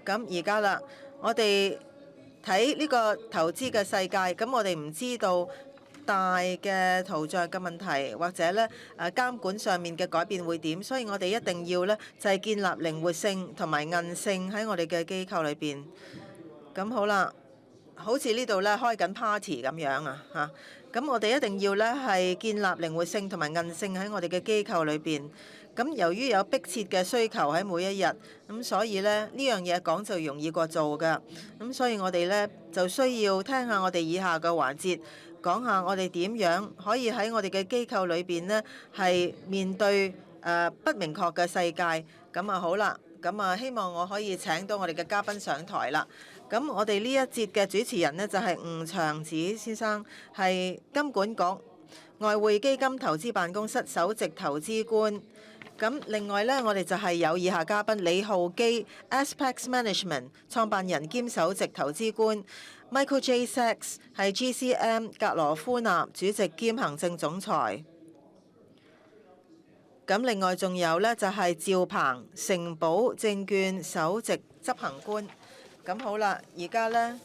咁而家啦，我哋睇呢個投資嘅世界，咁我哋唔知道大嘅圖像嘅問題，或者咧監管上面嘅改變會點，所以我哋一定要咧就係建立靈活性同埋韌性喺我哋嘅機構裏邊。咁好啦，好似呢度咧開緊 party 咁樣啊嚇，咁我哋一定要咧係建立靈活性同埋韌性喺我哋嘅機構裏邊。咁由於有迫切嘅需求喺每一日，咁所以咧呢樣嘢講就容易過做㗎。咁所以我哋咧就需要聽下我哋以下嘅環節，講下我哋點樣可以喺我哋嘅機構裏邊呢係面對不明確嘅世界。咁啊好啦，咁啊希望我可以請到我哋嘅嘉賓上台啦。咁我哋呢一節嘅主持人呢，就係吳長子先生，係金管局外匯基金投資辦公室首席投資官。咁另外呢，我哋就係有以下嘉賓：李浩基 Aspex Management 創辦人兼首席投資官；Michael J. Sachs 係 GCM 格羅夫納主席兼行政總裁。咁另外仲有呢，就係趙鵬城堡證券首席執行官。咁好啦，而家呢，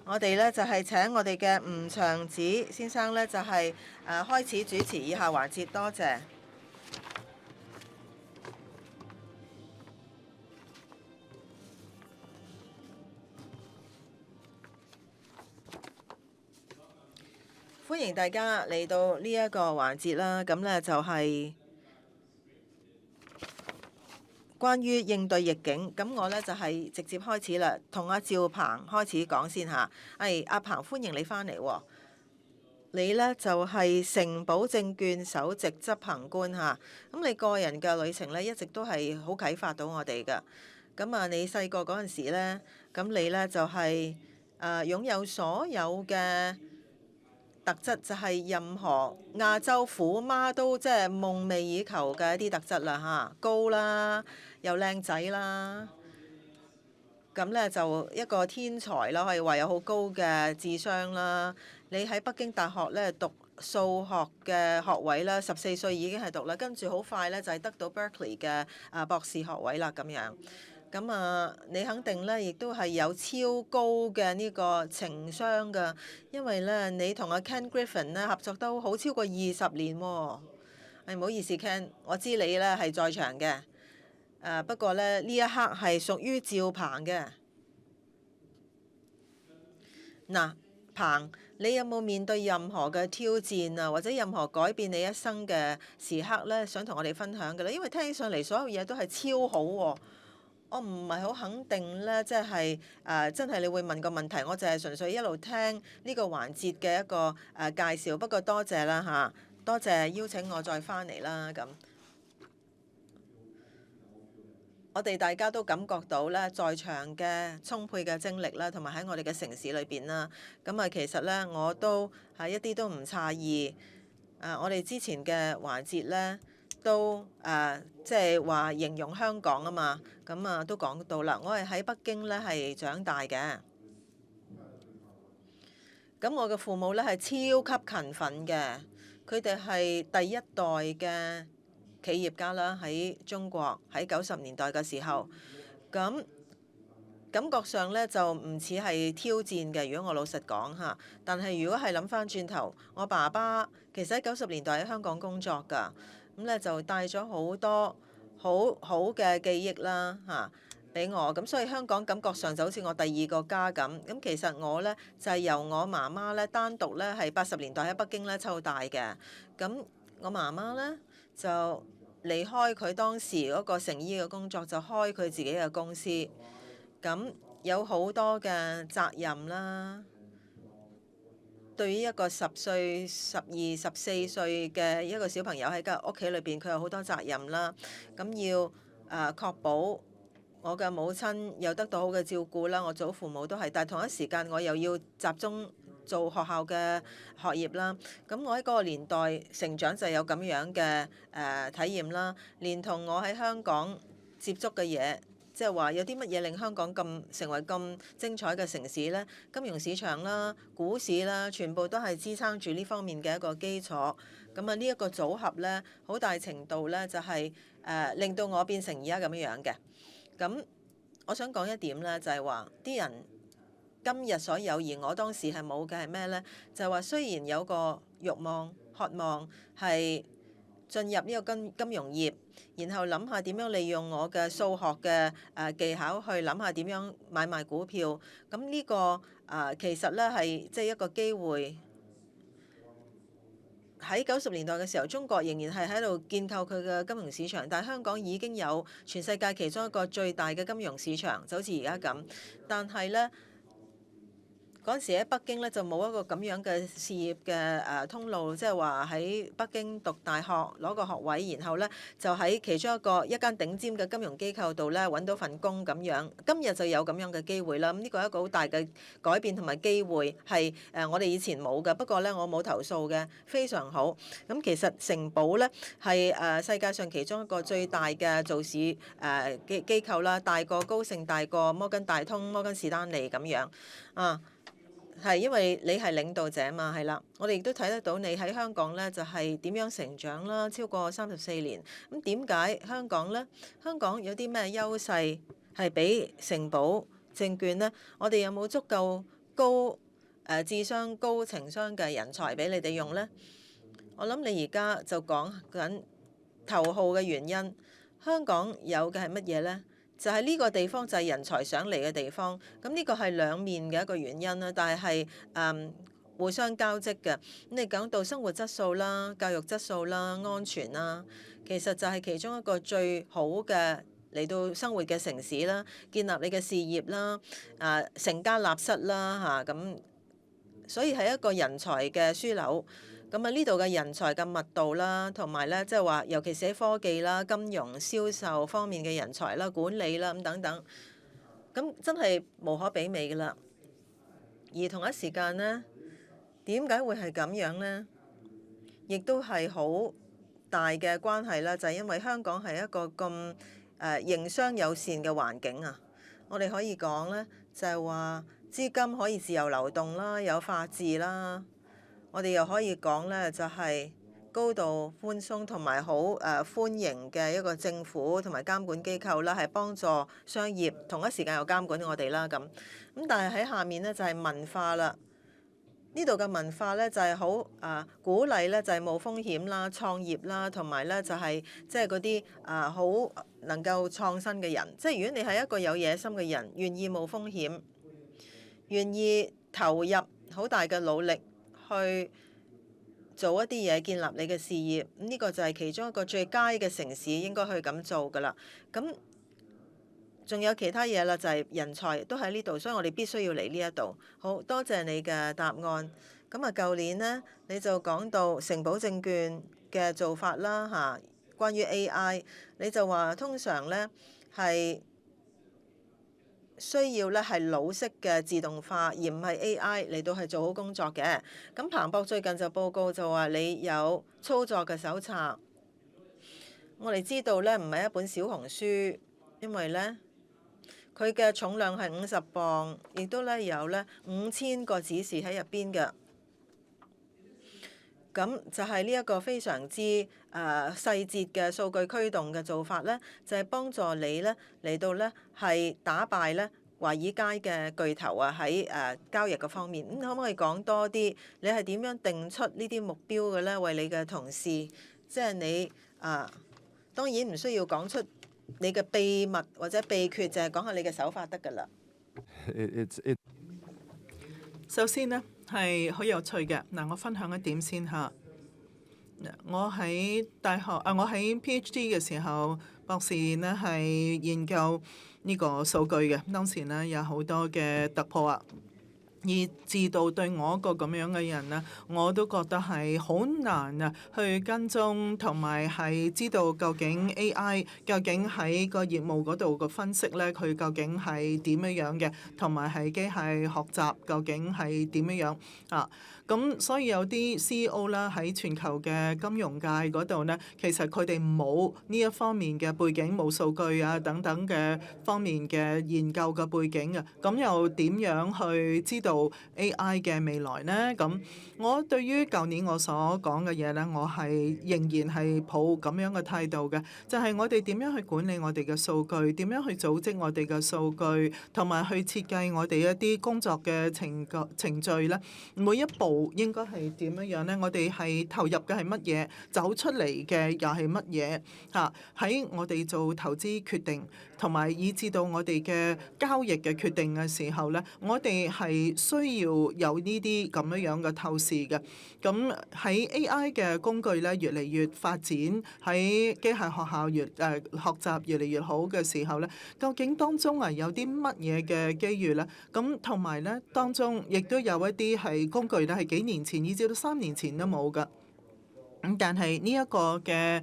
我哋呢就係請我哋嘅吳長子先生呢，就係開始主持以下環節，多謝。歡迎大家嚟到呢一個環節啦。咁呢就係關於應對逆境。咁我呢就係直接開始啦，同阿趙鵬開始講先嚇。阿鵬，歡迎你返嚟喎。你呢就係城堡證券首席執行官嚇。咁你個人嘅旅程呢，一直都係好啟發到我哋㗎。咁啊，你細個嗰陣時呢，咁你呢就係擁有所有嘅特質，就係任何亞洲虎媽都即係夢寐以求嘅一啲特質啦嚇，高啦，又靚仔啦，咁咧就一個天才啦，可以話有好高嘅智商啦。你喺北京大學咧讀數學嘅學位啦，14歲已經係讀啦，跟住好快咧就係得到 Berkeley 嘅博士學位啦咁樣。咁啊，你肯定咧，亦都係有超高嘅呢個情商㗎，因為咧你同阿 Ken Griffin 咧合作都好超過20年喎。唔好意思 Ken，我知你咧係在場嘅。不過咧呢一刻係屬於趙鵬嘅。嗱，鵬，你有冇面對任何嘅挑戰啊，或者任何改變你一生嘅時刻咧，想同我哋分享嘅咧？因為聽起上嚟所有嘢都係超好喎。我唔係好肯定咧，即係真係你會問個問題，我就係純粹一路聽呢個環節嘅一個介紹。不過多謝啦嚇，多謝邀請我再返嚟啦咁。我哋大家都感覺到咧，在場嘅充沛嘅精力啦，同埋喺我哋嘅城市裏邊啦，咁啊其實咧我都係一啲都唔詫異。我哋之前嘅環節咧，都即係話形容香港啊嘛，咁啊都講到啦。我係喺北京咧係長大嘅，咁我嘅父母咧係超級勤奮嘅，佢哋係第一代嘅企業家啦，喺中國喺90年代嘅時候，咁感覺上咧就唔似係挑戰嘅。如果我老實講嚇，但係如果係諗翻轉頭，我爸爸其實喺90年代喺香港工作㗎，咁咧就帶咗好多好好嘅記憶啦嚇俾我，咁所以香港感覺上就好似我第二個家咁。咁其實我咧就係由我媽媽咧單獨咧係80年代喺北京咧湊大嘅。咁我媽媽咧就離開佢當時嗰個成衣嘅工作，就開佢自己嘅公司。咁有好多嘅責任啦。對於一個10歲、12、14歲嘅一個小朋友喺間屋企裏邊，佢有好多責任啦。咁要確保我嘅母親又得到好嘅照顧啦，我祖父母都係，但係同一時間我又要集中做學校嘅學業啦。咁我喺嗰個年代成長就有咁樣嘅體驗啦，連同我喺香港接觸嘅嘢。即係話有啲乜嘢令香港成為咁精彩嘅城市呢？金融市場啦、股市啦，全部都係支撐住呢方面嘅一個基礎。咁啊，呢一個組合呢，好大程度呢就係令到我變成而家咁樣嘅。咁我想講一點咧，就係話啲人今日所有而我當時係冇嘅係咩咧？就係話雖然有個慾望、渴望係進入呢個金融業，然後諗下點樣利用我嘅數學嘅技巧去諗下點樣買賣股票。咁呢個其實咧係即係一個機會。喺90年代嘅時候，中國仍然係喺度建構佢嘅金融市場，但係香港已經有全世界其中一個最大嘅金融市場，就好似而家咁。但係咧，嗰陣時喺北京咧就冇一個咁樣嘅事業嘅通路，即係話喺北京讀大學攞個學位，然後咧就喺其中一間頂尖嘅金融機構度咧揾到份工咁樣。今日就有咁樣嘅機會啦。咁呢個係一個好大嘅改變同埋機會，係我哋以前冇嘅。不過咧我冇投訴嘅，非常好。咁其實城堡咧係世界上其中一個最大嘅做市機構啦，大過高盛、大過摩根大通、摩根士丹利咁樣啊。係因為你係領導者嘛，係啦。我哋亦都睇得到你喺香港咧，就係點樣成長啦，超過34年。咁點解香港咧？香港有啲咩優勢係比城堡證券咧？我哋有冇足夠高智商、高情商嘅人才俾你哋用咧？我諗你而家就講緊頭號嘅原因，香港有嘅係乜嘢咧？就係呢個地方就係人才想嚟嘅地方，咁呢個係兩面嘅一個原因啦，但係互相交織嘅。咁你講到生活質素啦、教育質素啦、安全啦，其實就係其中一個最好嘅嚟到生活嘅城市啦，建立你嘅事業啦、成家立室啦嚇咁，所以係一個人才嘅樞紐。咁呢度嘅人才嘅密度啦，同埋咧即係話，尤其是喺科技啦、金融、銷售方面嘅人才啦、管理啦咁等等，咁真係無可比美㗎啦。而同一時間呢，點解會係咁樣呢？亦都係好大嘅關係啦，就係因為香港係一個咁營商友善嘅環境啊。我哋可以講咧，就係話資金可以自由流動啦，有法治啦。我哋又可以講咧，就係高度寬鬆同埋好歡迎嘅一個政府同埋監管機構啦，係幫助商業，同一時間又監管我哋啦咁。咁但係喺下面咧就係文化啦。呢度嘅文化咧就係好鼓勵咧，就係冇風險啦、創業啦，同埋咧就係即係嗰啲好能夠創新嘅人。即係如果你係一個有野心嘅人，願意冒風險，願意投入好大嘅努力，去做一啲嘢，建立你嘅事業，呢個就係其中一個最佳嘅城市應該去咁做㗎啦。咁仲有其他嘢啦，就係人才都喺呢度，所以我哋必須要嚟呢一度。好多謝你嘅答案。咁舊年呢，你就講到城堡證券嘅做法啦嚇，關於 AI，你就話通常呢係需要咧係老式嘅自動化，而唔係 AI 嚟到係做好工作嘅。咁彭博最近就報告就話你有操作嘅手冊。我哋知道咧唔係一本小紅書，因為咧佢嘅重量係50磅，亦都咧有咧5000個指示喺入邊嘅。咁就係呢一個非常之細節嘅數據驅動嘅做法咧，就係幫助你咧嚟到咧係打敗咧華爾街嘅巨頭啊喺交易嘅方面。咁可唔可以講多啲？你係點樣定出呢啲目標嘅咧？為你嘅同事，即係你當然唔需要講出你嘅秘密或者秘訣，就係講下你嘅手法得㗎啦。首先呢，係好有趣嘅。嗱，我分享一點先嚇。我喺大學我喺 PhD 嘅時候，博士呢係研究呢個數據嘅。當時呢有好多嘅突破啊，以至到對我一個咁樣嘅人呢，我都覺得係好難啊去跟蹤，同埋係知道究竟 AI 究竟喺個業務嗰度個分析呢，佢究竟係點樣嘅，同埋係機械學習究竟係點樣啊？咁所以有啲 CEO 啦喺全球嘅金融界嗰度呢，其實佢哋冇呢一方面嘅背景，冇數據啊等等嘅方面嘅研究嘅背景啊，咁又點樣去知道導 AI 嘅未來呢？咁我對於舊年我所講嘅嘢呢，我係仍然係抱咁樣嘅態度嘅，就係我哋點樣去管理我哋嘅數據，點樣去組織我哋嘅數據，同埋去設計我哋一啲工作嘅程序呢。每一步應該係點樣呢？我哋係投入嘅係乜嘢，走出嚟嘅又係乜嘢？喺我哋做投資決定，同埋以至到我哋嘅交易嘅決定嘅時候呢，我哋係需要有呢啲咁樣嘅透視嘅。咁喺 AI 嘅工具咧越嚟越發展，喺機械學校學習越嚟越好嘅時候咧，究竟當中有啲乜嘢嘅機遇咧？咁同埋咧，當中亦都有一啲係工具咧，係幾年前以至到3年前都冇㗎。咁但係呢一個嘅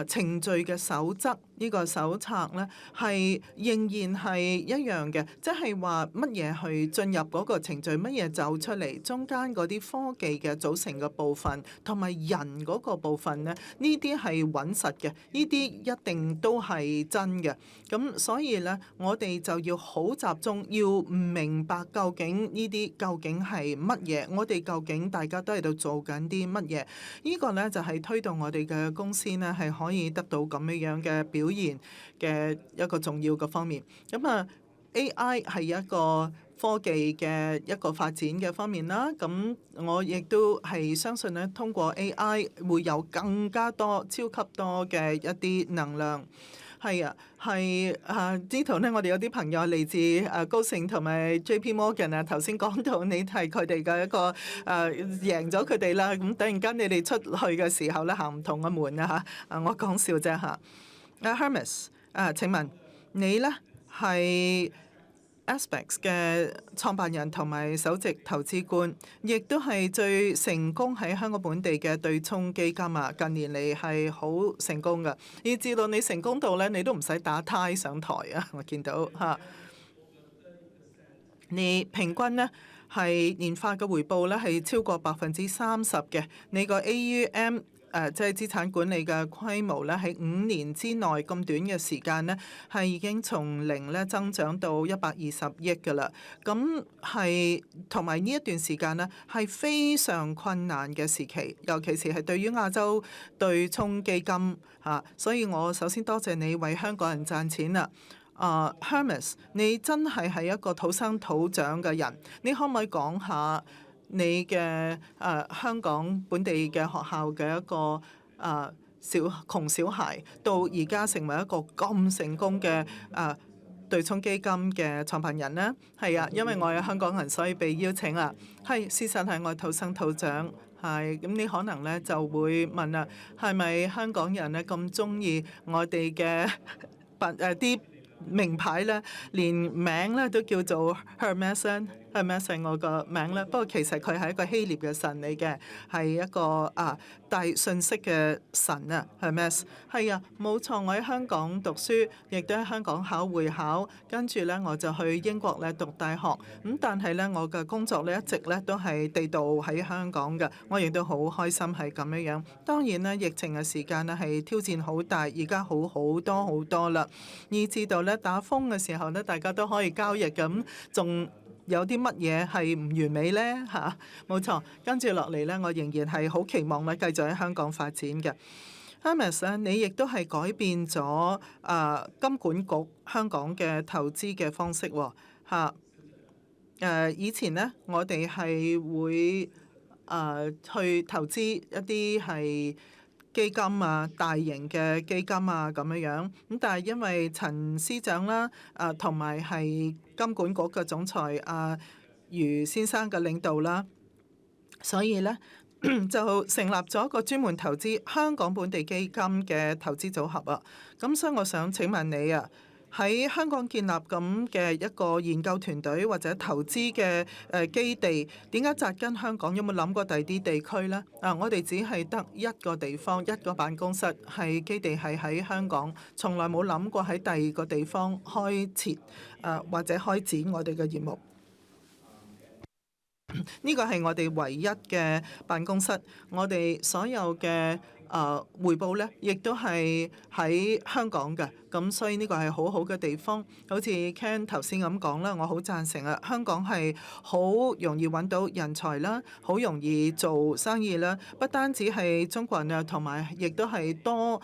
程序嘅守則，呢個手冊咧係仍然係一樣嘅，即係話乜嘢去進入嗰個程序，乜嘢走出嚟，中間嗰啲科技嘅組成嘅部分，同埋人嗰個部分咧，呢啲係穩實嘅，呢啲一定都係真嘅。咁所以咧，我哋就要好集中，要明白究竟呢啲究竟係乜嘢，我哋究竟大家都喺度做緊啲乜嘢？呢個咧就係推動我哋嘅公司咧係可以得到咁樣嘅表現嘅一個重要嘅方面。咁AI 係一個科技嘅一個發展嘅方面啦。咁我亦都係相信咧，通過 AI 會有更加多、超級多嘅一啲能量。係啊，係呢度咧，我哋有啲朋友嚟自高盛同埋 JP Morgan 啊。頭先講到你係佢哋嘅一個贏咗佢哋啦。咁突然間你哋出去嘅時候咧，行唔同嘅門啊嚇。我講笑啫嚇。Hermes 請問你咧係 Aspect 嘅創辦人同埋首席投資官，亦都係最成功喺香港本地嘅對沖基金啊！近年嚟係好成功㗎，以至到你成功到咧，你都唔使打呔上台啊！我見到嚇，你平均咧係年化嘅回報咧係超過30%嘅，你個 AUM。即係資產管理嘅規模咧，喺5年之內咁短嘅時間咧，係已經從0咧增長到120億㗎啦。咁係同埋呢一段時間咧，係非常困難嘅時期，尤其是係對於亞洲對沖基金嚇。所以我首先多謝你為香港人賺錢啦。Hermes， 你真係一個土生土長嘅人，你可唔可以講下你嘅香港本地嘅學校嘅一個窮小孩，到而家成為一個咁成功嘅對沖基金嘅創辦人呢？係啊，因為我係香港人，所以被邀請啊。係事實係我土生土長，係咁你可能咧就會問啦，係咪香港人咧咁中意我哋嘅啲名牌咧，連名咧都叫做 Hermes。Hermes 係我個名啦，不過其實佢係一個希臘嘅神嚟嘅，係一個帶信息嘅神啊。Hermes 係啊，冇錯。我喺香港讀書，亦都喺香港考會考，跟住咧我就去英國咧讀大學。咁但係咧我嘅工作咧一直咧都係地道喺香港嘅，我亦都好開心係咁樣樣。當然咧，疫情嘅時間咧係挑戰好大，而家好多啦，以至到咧打風嘅時候咧，大家都可以交易咁，仲有啲乜嘢係唔完美呢？嚇，冇錯。跟住落嚟呢，我仍然係好期望咧繼續喺香港發展嘅。Hermes 你亦都係改變咗金管局香港嘅投資嘅方式喎。以前呢，我哋係會去投資一啲係基金啊，大型嘅基金啊咁樣樣。咁但係因為陳司長啦，同埋係金管局嘅總裁余先生嘅領導啦，所以咧就成立咗一個專門投資香港本地基金嘅投資組合啊。咁所以我想請問你啊，喺香港建立咁嘅一個研究團隊或者投資嘅基地，點解紮根香港？有冇諗過第二啲地區呢？我哋只係得一個地方，一個辦公室係基地係喺香港，從來冇諗過喺第二個地方開設或者開展我哋嘅業務。呢個係我哋唯一嘅辦公室，我哋所有嘅回報咧，亦都係喺香港嘅，咁所以呢個係好好嘅地方。好似 Ken 頭先咁講啦，我好贊成啊！香港係好容易揾到人才啦，好容易做生意啦。不單止係中國人啊，同埋亦都係多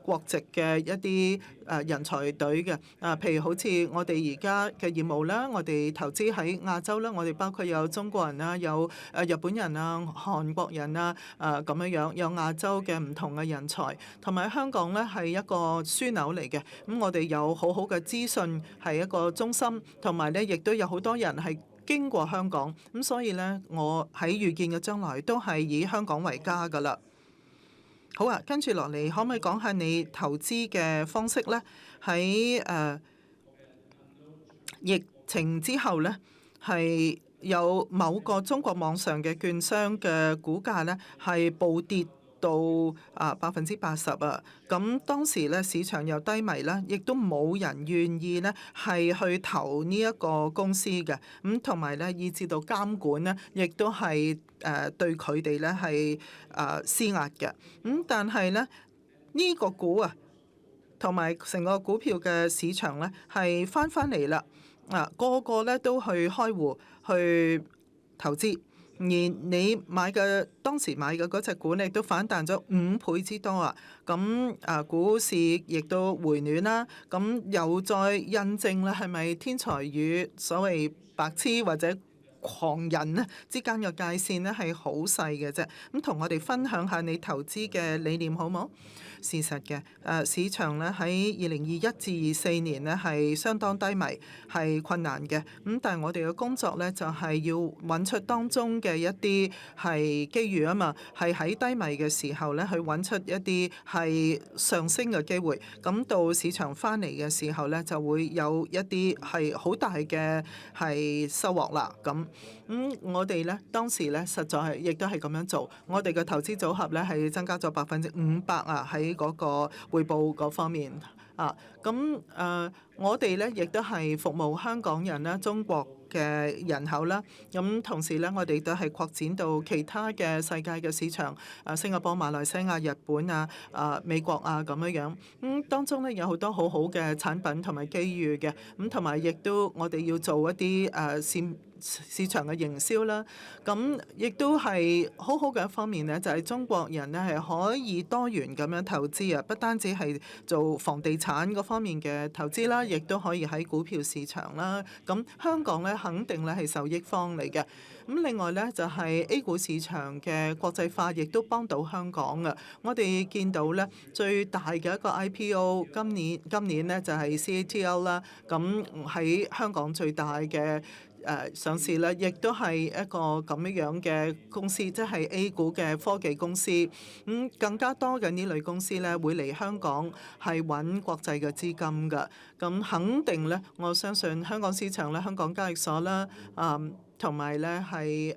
國籍嘅一啲人才隊嘅。譬如好似我哋而家嘅業務啦，我哋投資喺亞洲啦，我哋包括有中國人啊，有日本人啊、韓國人啊，咁樣樣有亞洲嘅唔同嘅人才，同埋香港咧係一個樞紐嚟嘅。咁我哋有好好嘅資訊係一個中心，同埋咧亦都有好多人係經過香港，咁所以咧我喺預見嘅將來都係以香港為家㗎喇。好啊，跟住落嚟，可唔可以講下你投資嘅方式咧？喺疫情之後咧，係有某個中國網上嘅券商嘅股價咧係暴跌到80%啊！咁當時咧市場又低迷啦，亦都冇人願意咧係去投呢一個公司嘅。咁同埋咧，以至到監管咧，亦都係對佢哋咧係施壓嘅。但係咧呢個股啊，同埋成個股票嘅市場咧係翻嚟啦。個個咧都去開戶去投資。而你買嘅當時買嘅嗰隻股咧，都反彈咗5倍之多啊！咁股市亦都回暖啦，咁又再印證啦，係咪天才與所謂白痴或者狂人咧之間嘅界線咧係好細嘅啫？咁同我哋分享下你投資嘅理念好冇？事實嘅市場咧喺2021至24年咧係相當低迷，係困難嘅。但係我哋嘅工作咧就係要揾出當中嘅一啲係機遇啊嘛，係喺低迷嘅時候咧去揾出一啲係上升嘅機會。咁到市場翻嚟嘅時候咧，就會有一啲係好大嘅係收穫啦。咁我哋咧當時咧實在係亦都係咁樣做。我哋嘅投資組合咧係增加咗500%啊，喺嗰個匯報嗰方面我哋咧亦都係服務香港人啦、中國嘅人口啦。咁同時咧，我哋都係擴展到其他嘅世界嘅市場，新加坡、馬來西亞、日本美國咁樣樣。當中咧有好多好好嘅產品同埋機遇嘅。同埋亦都我哋要做一啲市場嘅營銷啦，咁亦都係好好嘅一方面咧，就係中國人咧係可以多元咁樣投資啊，不單止係做房地產嗰方面嘅投資啦，亦都可以喺股票市場啦。咁香港咧肯定咧係受益方嚟嘅。另外咧就係 A 股市場嘅國際化，亦都幫到香港嘅。我哋見到咧最大嘅一個 IPO 今年咧就係 CATL 啦，咁喺香港最大嘅上市咧，亦都係一個咁樣嘅公司，即係 A 股嘅科技公司。更加多嘅呢類公司咧，會嚟香港係揾國際嘅資金㗎。咁肯定咧，我相信香港市場咧，香港交易所啦，同埋咧係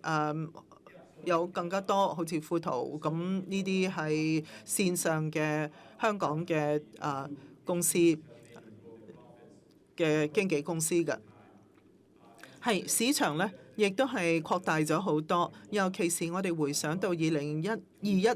有更加多好似富途咁呢啲係線上嘅香港嘅公司嘅經紀公司㗎。係市場咧，亦都係擴大咗好多。尤其是我哋回想到2021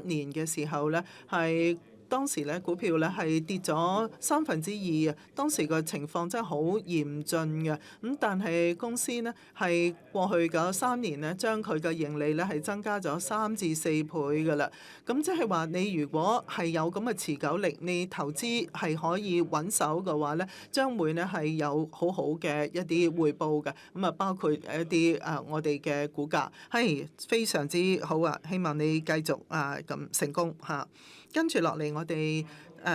年嘅時候咧，係當時咧股票咧係跌咗2/3啊！當時個情況真係好嚴峻嘅。但係公司呢，係過去嗰3年咧，將佢嘅盈利咧係增加咗3至4倍㗎啦。咁即係話你如果係有咁嘅持久力，你投資係可以穩守嘅話咧，將會咧係有好好嘅一啲回報嘅。包括一啲我哋嘅股價係非常之好啊！希望你繼續咁成功嚇。跟住落嚟，我哋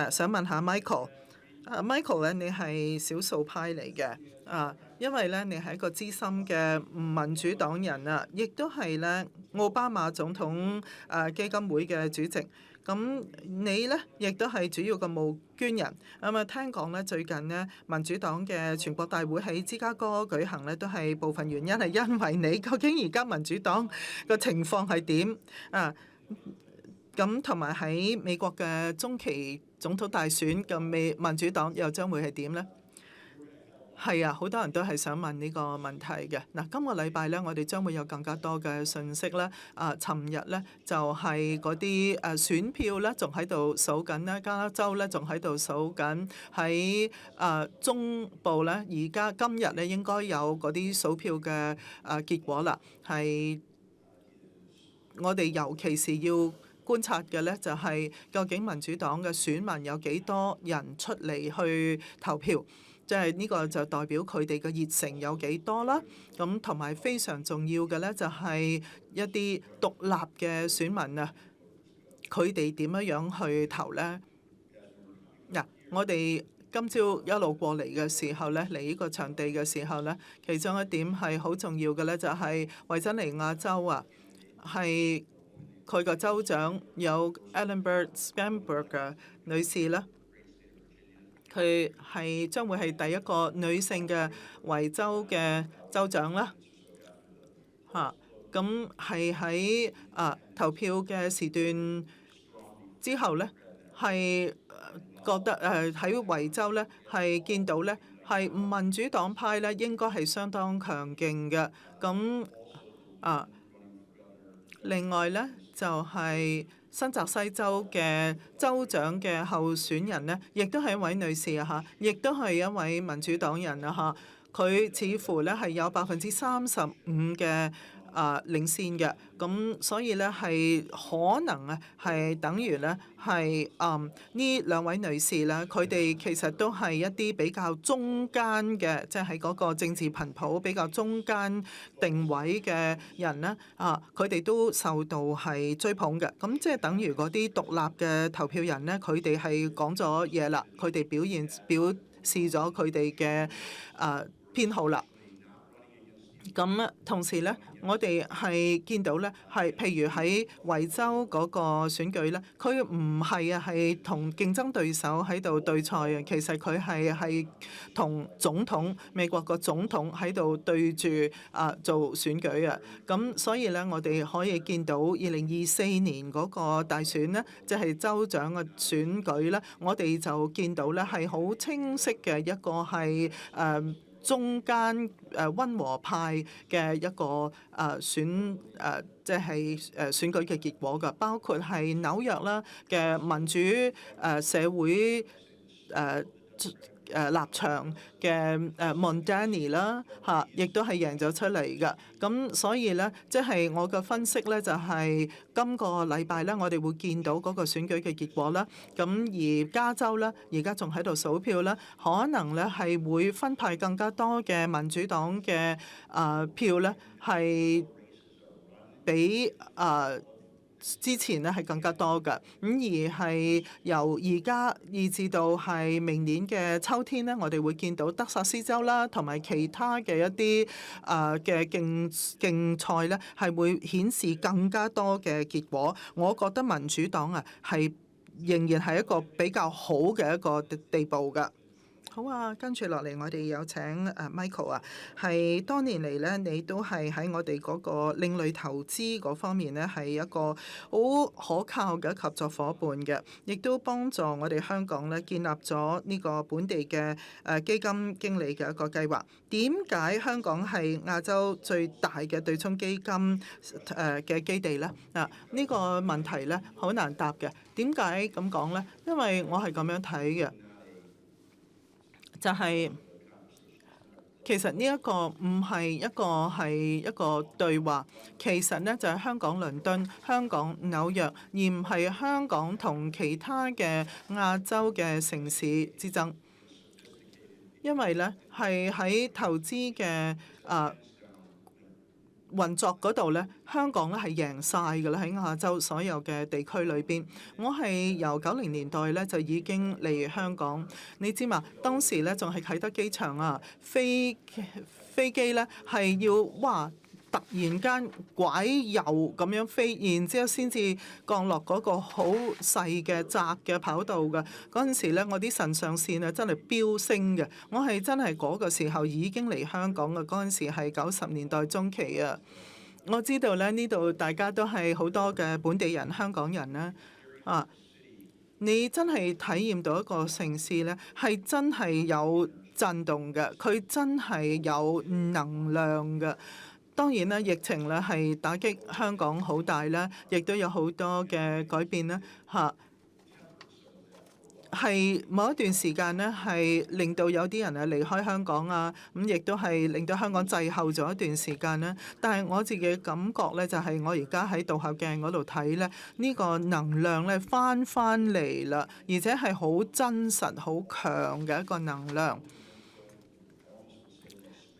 想問下 Michael。Michael 咧，你係少數派嚟嘅因為咧你係一個資深嘅民主黨人啊，亦都係咧奧巴馬總統基金會嘅主席。咁你咧亦都係主要嘅募捐人。聽講咧最近咧民主黨嘅全國大會喺芝加哥舉行咧，都係部分原因係因為你。究竟而家民主黨個情況係點咁同埋喺美國嘅中期總統大選嘅民主黨又將會係點呢？係啊，好多人都係想問呢個問題嘅。嗱，今個禮拜咧，我哋將會有更加多嘅信息咧。尋日咧就係嗰啲選票咧，仲喺度數緊啦，加州咧仲喺度數緊，喺中部咧，而家今日咧應該有嗰啲數票嘅結果啦。係我哋尤其是要觀察嘅咧，就係究竟民主黨嘅選民有幾多人出嚟去投票。即係呢個就代表佢哋嘅熱誠有幾多啦，咁同埋非常重要嘅咧就係一啲獨立嘅選民啊，佢哋點樣去投咧？嗱，我哋今朝一路過嚟嘅時候咧，嚟呢個場地嘅時候咧，其中一點係好重要嘅咧，就係維珍尼亞州啊，係佢個州長有 Allenberg Schamberger 嘅女士啦。佢係將會係第一個女性嘅維州嘅州長啦，咁係喺投票嘅時段之後咧，係覺得喺維州咧係見到咧係民主黨派咧應該係相當強勁嘅，咁另外咧就係新澤西州嘅州長嘅候選人呢，亦都係一位女士啊嚇，亦都係一位民主黨人啊嚇。佢似乎咧係有35%嘅領先嘅，咁所以咧係可能啊係等於咧係呢兩位女士咧，佢哋其實都係一啲比較中間嘅，即係喺嗰個政治頻譜比較中間定位嘅人咧佢哋都受到係追捧嘅。咁即係等於嗰啲獨立嘅投票人咧，佢哋係講咗嘢啦，佢哋表示咗佢哋嘅偏好啦。咁同時咧，我哋係見到咧，係譬如喺維州嗰個選舉咧，佢唔係係同競爭對手喺度對賽嘅，其實佢係同總統美國個總統喺度對住做選舉啊。咁所以咧，我哋可以見到2024年嗰個大選咧，即係州長嘅選舉咧，我哋就見到咧係好清晰嘅一個係中間溫和派嘅一個即係選舉嘅結果㗎，包括係紐約啦嘅民主社會立場嘅Mondani 啦嚇，亦都係贏咗出嚟㗎。咁所以咧，即係我嘅分析咧，就係今個禮拜咧，我哋會見到嗰個選舉嘅結果啦。咁而加州咧，而家仲喺度數票啦，可能咧係會分派更加多嘅民主黨嘅票咧，係俾之前咧係更加多嘅，咁而係由而家以至到係明年嘅秋天咧，我哋會見到德薩斯州啦，同埋其他嘅一啲嘅競賽咧，係會顯示更加多嘅結果。我覺得民主黨啊係仍然係一個比較好嘅一個地步㗎。好啊，跟住落嚟，我哋有請Michael 啊，係多年嚟咧，你都係喺我哋嗰個另類投資嗰方面咧，係一個好可靠嘅合作伙伴嘅，亦都幫助我哋香港咧建立咗呢個本地嘅基金經理嘅一個計劃。點解香港係亞洲最大嘅對沖基金嘅基地咧？呢個問題咧好難答嘅。點解咁講咧？因為我係咁樣睇嘅。就係其實呢一個唔係一個對話，其實呢就係香港倫敦、香港紐約，而唔係香港同其他嘅亞洲嘅城市之爭。因為呢係喺投資嘅運作嗰度咧，香港咧係贏晒㗎啦，喺亞洲所有嘅地區裏邊。我係由90年代咧就已經嚟香港，你知嘛？當時咧仲係啟德機場啊，飛機咧係要突然間拐右咁樣飛，然之後先至降落嗰個好細嘅窄嘅跑道㗎。嗰陣時咧，我啲腎上腺啊真係飆升嘅。我係真係嗰個時候已經嚟香港嘅，嗰陣時係90年代中期啊。我知道咧呢度大家都係好多嘅本地人、香港人啦。你真係體驗到一個城市咧，係真係有震動嘅，佢真係有能量嘅。當然啦，疫情咧係打擊香港好大啦，亦都有好多嘅改變啦嚇。係某一段時間呢，係令到有啲人啊離開香港啊，咁亦都係令到香港滯後咗一段時間啦。但係我自己嘅感覺呢，就係我而家喺倒後鏡嗰度睇呢，呢個能量呢翻嚟啦，而且係好真實、好強嘅一個能量。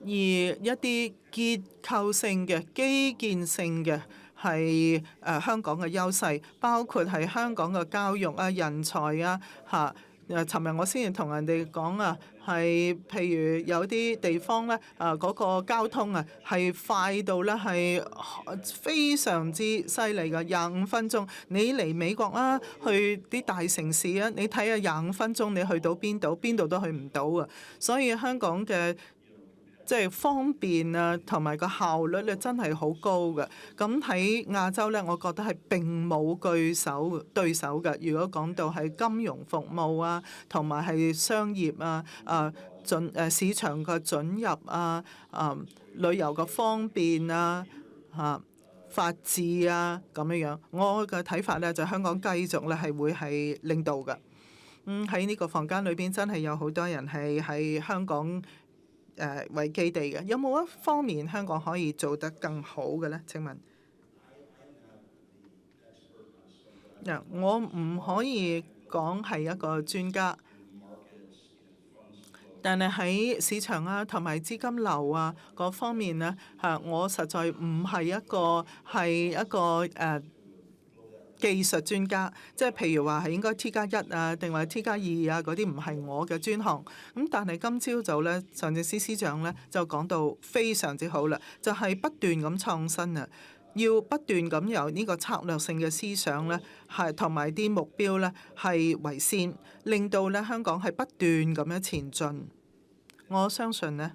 而一啲結構性嘅、基建性嘅係香港嘅優勢，包括係香港嘅教育啊、人才啊嚇。尋日我先至同人哋講啊，係譬如有啲地方咧，嗰個交通啊係快到咧係非常之犀利㗎，25分鐘。你嚟美國啊，去啲大城市啊，你睇下25分鐘你去到邊度，邊度都去唔到啊。所以香港嘅即係方便啊，同埋個效率咧，真係好高嘅。咁喺亞洲咧，我覺得係並冇對手嘅。如果講到係金融服務啊，同埋係商業啊，市場嘅准入啊，旅遊嘅方便啊，法治啊咁樣樣，我嘅睇法咧就香港繼續咧係會係領導嘅。喺呢個房間裏邊真係有好多人係喺香港為基地嘅，有冇一方面香港可以做得更好嘅呢？請問我唔可以講係一個專家，但係喺市場啊同埋資金流啊嗰方面呢，我實在唔係一個技術專家，即係譬如話係應該 T+1啊，定話 T+2啊嗰啲唔係我嘅專項。咁但係今朝早咧，財政司司長咧就講到非常之好啦，就係不斷咁創新啊，要不斷咁由呢個策略性嘅思想咧，係同埋啲目標咧係為先，令到咧香港係不斷咁樣前進。我相信呢，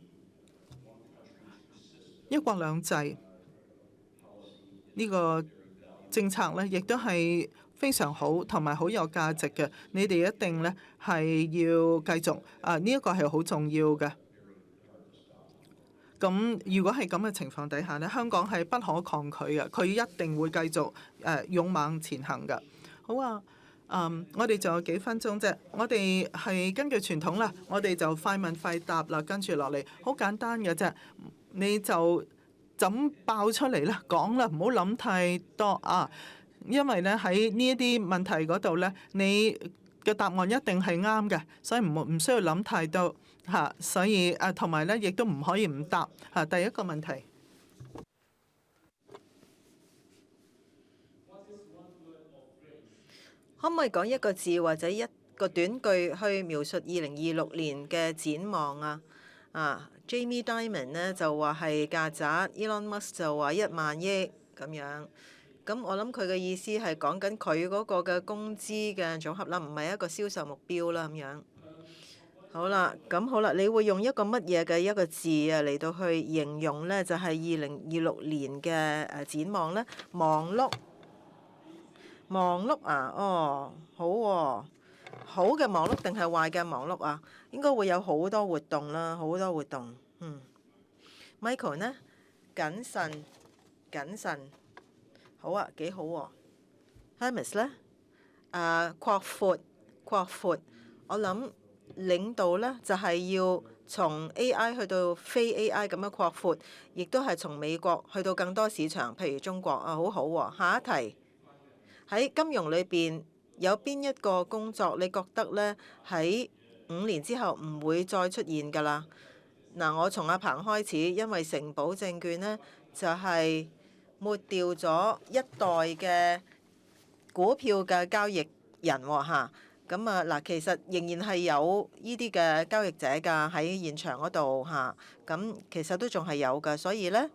一國兩制呢個政策咧，亦都係非常好，同埋好有價值嘅。你哋一定咧係要繼續呢一個係好重要嘅。咁如果係咁嘅情況底下咧，香港係不可抗拒嘅，佢一定會繼續勇猛前行嘅。好啊，我哋仲有幾分鐘啫，我哋係根據傳統啦，我哋就快問快答啦，跟住落嚟好簡單嘅啫，你就咁爆出嚟啦，講啦，唔好諗太多啊！因為咧喺呢一啲問題嗰度咧，你嘅答案一定係啱嘅，所以唔需要諗太多嚇。所以同埋咧，亦都唔可以唔答嚇。第一個問題，可唔可以講一個字或者一個短句去描述2026年嘅展望啊？Jamie Dimon 呢就話係曱甴，Elon Musk 就話1萬億咁樣。咁我諗佢嘅意思係講緊佢嗰個嘅工資嘅總合啦，唔係一個銷售目標啦咁樣。好啦，你會用一個乜嘢嘅一個字啊嚟到去形容呢？就係2026年嘅展望呢？忙碌啊！哦，好喎，好嘅忙碌定係壞嘅忙碌啊？應該會有好多活動啦，好多活動。Michael 呢？謹慎，好啊，幾好喎。Hermes 呢？擴闊，我諗領導呢就係要從 AI 去到非 AI 咁樣擴闊，亦都係從美國去到更多市場，譬如中國啊，好好喎。下一題，喺金融裏邊有邊一個工作你覺得呢喺5年之後唔會再出現㗎啦？我從阿彭開始，因為城堡證券呢就係抹掉咗一代嘅股票嘅交易人喎嚇。咁其實仍然係有呢啲嘅交易者㗎喺現場嗰度嚇。咁其實都仲係有㗎，所以呢，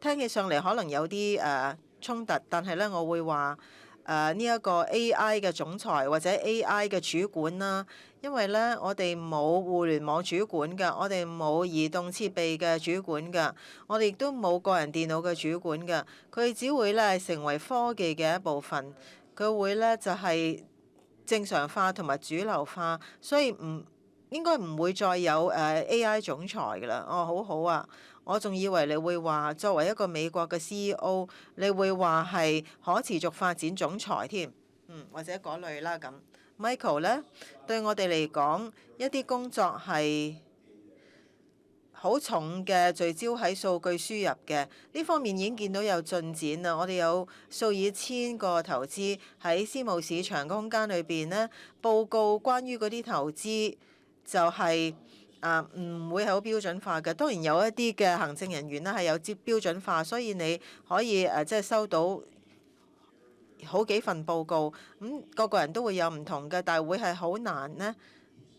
聽起上嚟可能有啲衝突，但係呢，我會話呢一個 AI 嘅總裁或者 AI 嘅主管啦，因為呢，我哋冇互聯網主管㗎，我哋冇移動設備嘅主管㗎，我哋亦都冇個人電腦嘅主管㗎，佢只會呢成為科技嘅一部分，佢會呢就係正常化同埋主流化，所以應應該唔會再有AI 總裁㗎啦。哦，好好啊！我仲以為你會話作為一個美國嘅 CEO，你會話係可持續發展總裁添，或者嗰類啦咁。Michael 咧，對我哋嚟講，一啲工作係好重嘅聚焦喺數據輸入嘅呢方面已經見到有進展啦。我哋有數以千個投資喺私募市場空間裏邊呢，報告關於嗰啲投資就係唔會係好標準化嘅。當然有一啲嘅行政人員呢係有標準化，所以你可以即係收到好幾份報告，個個人都會有唔同嘅，但係會係好難呢。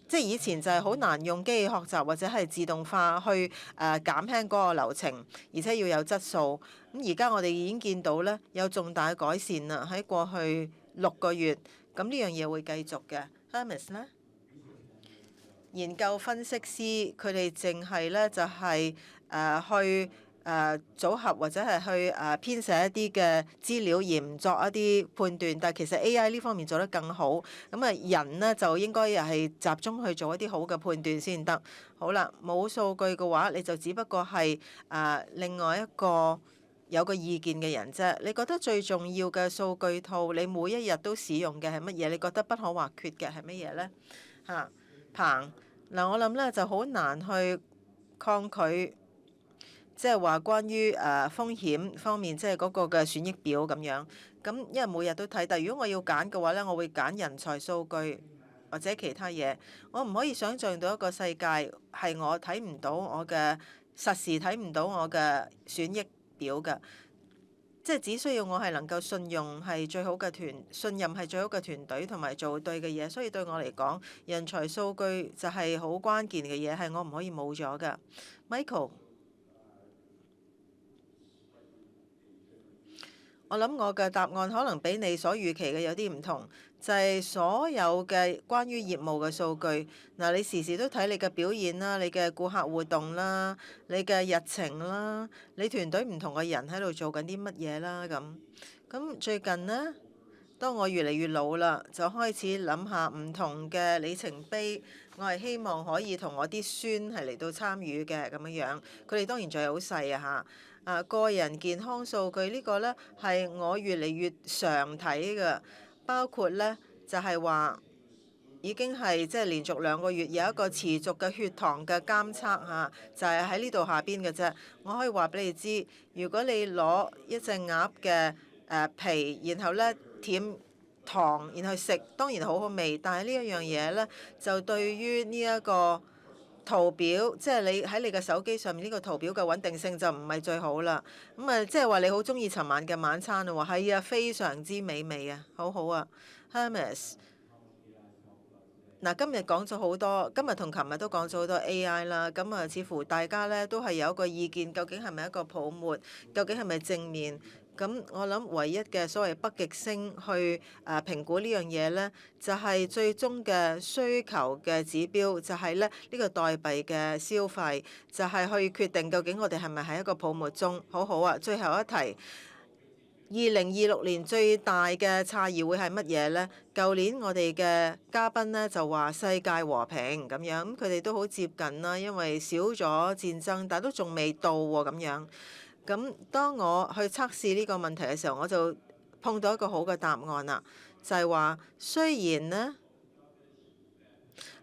即係以前就係好難用機器學習或者係自動化去減輕嗰個流程，而且要有質素。咁而家我哋已經見到咧有重大嘅改善啦，喺過去6個月，咁呢樣嘢會繼續嘅。Hermes 咧，研究分析師佢哋淨係咧就係去組合或者係去編寫一啲嘅資料而唔作一啲判斷，但係其實 AI 呢方面做得更好。咁人呢，就應該又係集中去做一啲好嘅判斷先得。好啦，冇數據嘅話，你就只不過係另外一個有個意見嘅人啫。你覺得最重要嘅數據套，你每一日都使用嘅係乜嘢？你覺得不可或缺嘅係乜嘢呢？彭嗱，我諗咧就好難去抗拒。即係話關於風險方面，即係嗰個嘅損益表咁樣。咁因為每日都睇，但係如果我要揀嘅話咧，我會揀人才數據或者其他嘢。我唔可以想像到一個世界係我睇唔到我嘅實時睇唔到我嘅損益表㗎。即係只需要我係能夠信任係最好嘅團隊同埋做對嘅嘢。所以對我嚟講，人才數據就係好關鍵嘅嘢，係我唔可以冇咗㗎。Michael。我諗我嘅答案可能比你所預期嘅有啲唔同，就係所有嘅關於業務嘅數據。嗱，你時時都睇你嘅表現啦，你嘅顧客活動啦，你嘅日程啦，你團隊唔同嘅人喺度做緊啲乜嘢啦咁。咁最近呢，當我越嚟越老啦，就開始諗下唔同嘅里程碑，我係希望可以同我啲孫係嚟到參與嘅咁樣樣。佢哋當然仲係好細啊嚇。個人健康數據呢個呢，係我越嚟越常睇嘅，包括呢，就係話已經係即係連續2個月有一個持續嘅血糖嘅監測嚇，就係喺呢度下邊嘅啫。我可以話俾你知，如果你攞一隻鴨嘅皮，然後呢舔糖，然後食，當然好好味，但係呢一樣嘢呢，就對於呢一個圖表，即係你喺你嘅手機上面呢個圖表嘅穩定性就唔係最好啦。咁即係話你好中意尋晚嘅晚餐喎，係啊，非常之美味啊，好好啊。Hermes 嗱，今日講咗好多，今日同琴日都講咗好多 AI 啦。咁似乎大家咧都係有一個意見，究竟係咪一個泡沫？究竟係咪正面？咁我諗唯一嘅所謂北極星去評估呢樣嘢咧，就係最終嘅需求嘅指標，就係咧呢個代幣嘅消費，就係去決定究竟我哋係咪喺一個泡沫中。好好啊，最後一題。2026年最大嘅差異會係乜嘢呢？舊年我哋嘅嘉賓呢就話世界和平咁樣，咁佢哋都好接近啦，因為少咗戰爭，但都仲未到喎咁樣。咁當我去測試呢個問題嘅時候，我就碰到一個好嘅答案啦，就係話雖然呢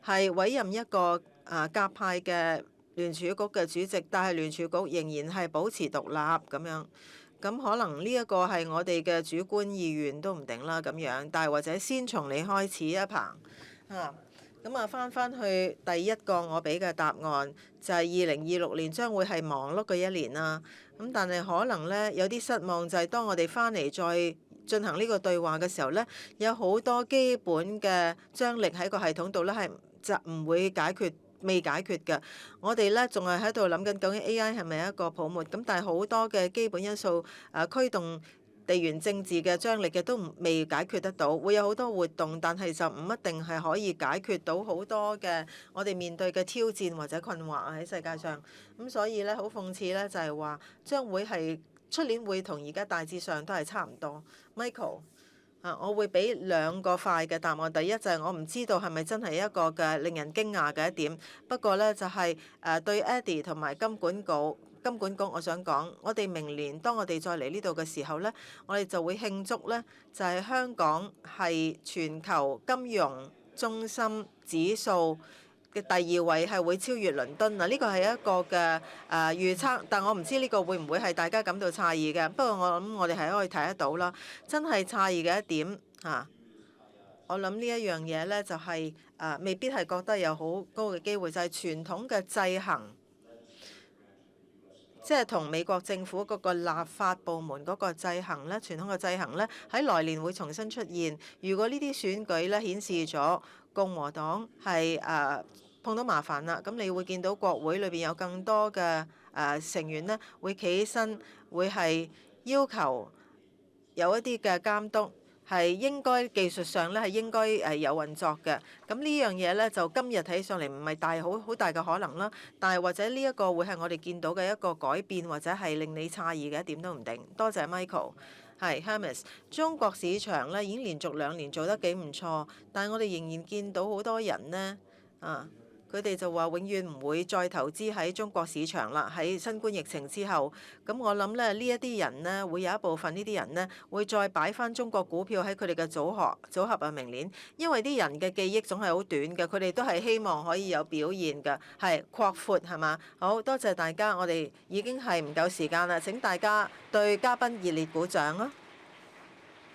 係委任一個鴿派嘅聯儲局嘅主席，但係聯儲局仍然係保持獨立咁樣。咁可能呢一個係我哋嘅主觀意願都唔定啦咁樣，但係或者先從你開始啊，彭咁翻去第一個我俾嘅答案就係2026年將會係忙碌嘅一年啦。咁但係可能呢，有啲失望就係當我哋翻嚟再進行呢個對話嘅時候呢，有好多基本嘅張力喺個系統度呢係就唔會未解決嘅。我哋咧仲係喺度諗緊究竟 AI 係咪一個泡沫？咁但係好多嘅基本因素驅動地緣政治嘅張力嘅都未解決得到，會有好多活動，但係就唔一定係可以解決到好多嘅我哋面對嘅挑戰或者困惑喺世界上。咁所以咧好諷刺咧，就係話將會係出年會同而家大致上都係差唔多。Michael 我會俾兩個快嘅答案。第一就係我唔知道係咪真係一個嘅令人驚訝嘅一點。不過咧就係對 Eddie 同埋金管局，我想講，我哋明年當我哋再嚟呢度嘅時候咧，我哋就會慶祝咧，就係香港係全球金融中心指數嘅第2位，係會超越倫敦啊！呢個係一個嘅預測，但我唔知呢個會唔會係大家感到詫異嘅。不過我諗我哋係可以睇得到啦。真係詫異嘅一點我諗呢一樣嘢咧就係未必係覺得有好高嘅機會，就係傳統嘅制衡。即係同美國政府嗰個立法部門嗰個制衡咧，傳統嘅制衡咧，喺來年會重新出現。如果呢啲選舉咧顯示咗共和黨係碰到麻煩啦，咁你會見到國會裏邊有更多嘅成員咧會企起身，會係要求有一啲嘅監督。係應該技術上咧係應該有運作嘅，咁呢樣嘢咧就今日睇上嚟唔係好大嘅可能啦，但係或者呢一個會係我哋見到嘅一個改變，或者係令你詫異嘅一點都唔定。多謝 Michael， 係 Hermes。中國市場咧已經連續2年做得幾唔錯，但係我哋仍然見到好多人呢。佢哋就話永遠唔會再投資喺中國市場啦。喺新冠疫情之後，咁我諗咧呢一啲人呢，會有一部分呢啲人呢，會再擺翻中國股票喺佢哋嘅組合啊。明年，因為啲人嘅記憶總係好短嘅，佢哋都係希望可以有表現嘅，係擴闊係嘛？好多謝大家，我哋已經係唔夠時間啦。請大家對嘉賓熱烈鼓掌啊！